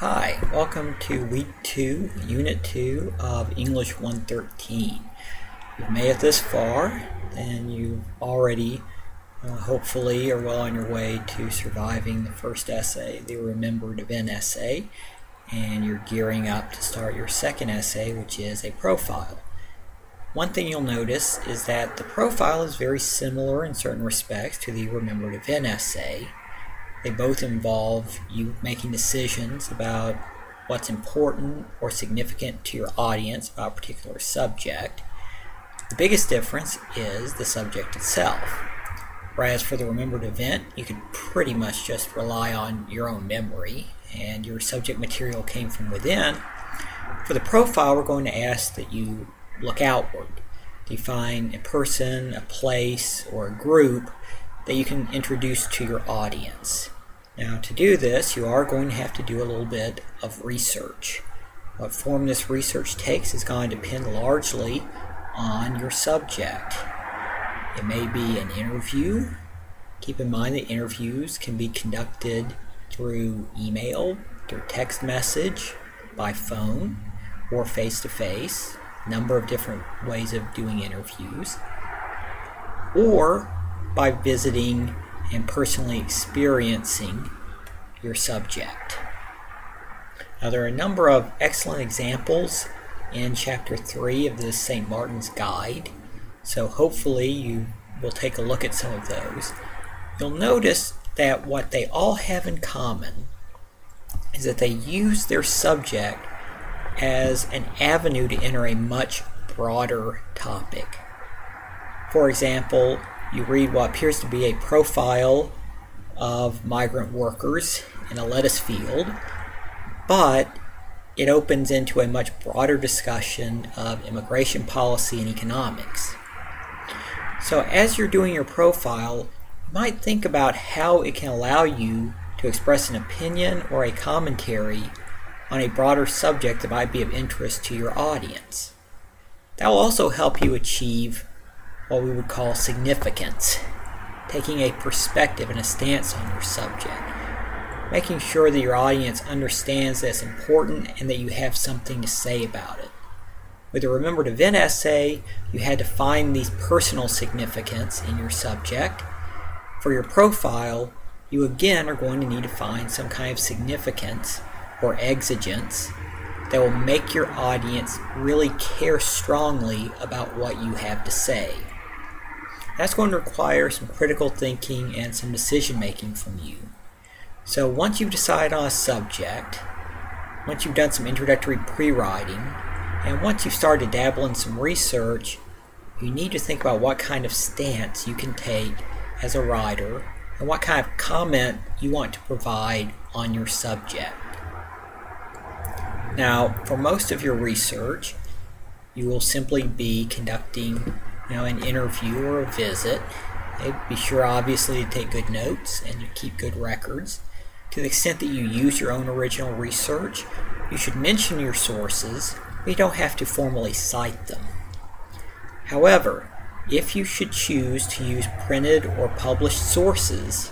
Hi, welcome to Week 2, Unit 2 of English 113. If you've made it this far, then you already hopefully are well on your way to surviving the first essay, the remembered event essay, and you're gearing up to start your second essay, which is a profile. One thing you'll notice is that the profile is very similar in certain respects to the remembered event essay. They both involve you making decisions about what's important or significant to your audience about a particular subject. The biggest difference is the subject itself. Whereas for the remembered event, you could pretty much just rely on your own memory and your subject material came from within. For the profile, we're going to ask that you look outward. Define a person, a place, or a group that you can introduce to your audience. Now, to do this, you are going to have to do a little bit of research. What form this research takes is going to depend largely on your subject. It may be an interview. Keep in mind that interviews can be conducted through email, through text message, by phone, or face-to-face. A number of different ways of doing interviews. Or by visiting and personally experiencing your subject. Now, there are a number of excellent examples in Chapter 3 of this St. Martin's Guide, so hopefully you will take a look at some of those. You'll notice that what they all have in common is that they use their subject as an avenue to enter a much broader topic. For example, you read what appears to be a profile of migrant workers in a lettuce field, but it opens into a much broader discussion of immigration policy and economics. So as you're doing your profile, you might think about how it can allow you to express an opinion or a commentary on a broader subject that might be of interest to your audience. That will also help you achieve what we would call significance, taking a perspective and a stance on your subject, making sure that your audience understands that it's important and that you have something to say about it. With a remembered event essay, you had to find these personal significance in your subject. For your profile, you again are going to need to find some kind of significance or exigence that will make your audience really care strongly about what you have to say. That's going to require some critical thinking and some decision making from you. So once you've decided on a subject, once you've done some introductory pre-writing, and once you've started to dabble in some research, you need to think about what kind of stance you can take as a writer and what kind of comment you want to provide on your subject. Now, for most of your research, you will simply be conducting an interview or a visit. Be sure obviously to take good notes and to keep good records. To the extent that you use your own original research, you should mention your sources, but you don't have to formally cite them. However, if you should choose to use printed or published sources,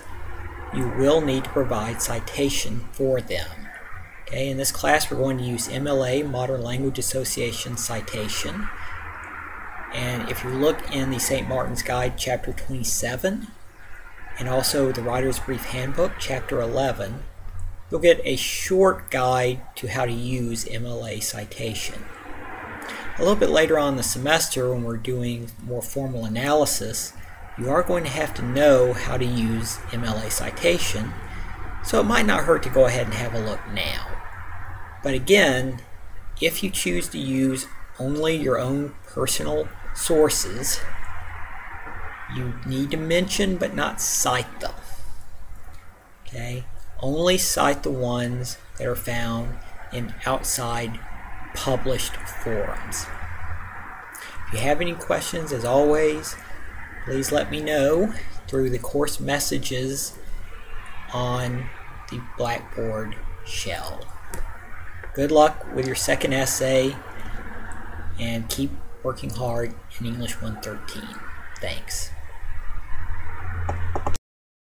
you will need to provide citation for them. Okay, in this class we're going to use MLA, Modern Language Association citation. And if you look in the St. Martin's Guide, Chapter 27, and also the Writer's Brief Handbook, Chapter 11, you'll get a short guide to how to use MLA citation. A little bit later on in the semester, when we're doing more formal analysis, you are going to have to know how to use MLA citation, so it might not hurt to go ahead and have a look now. But again, if you choose to use only your own personal sources, you need to mention but not cite them. Okay? Only cite the ones that are found in outside published forums. If you have any questions, as always, please let me know through the course messages on the Blackboard shell. Good luck with your second essay, and keep working hard in English 113. Thanks.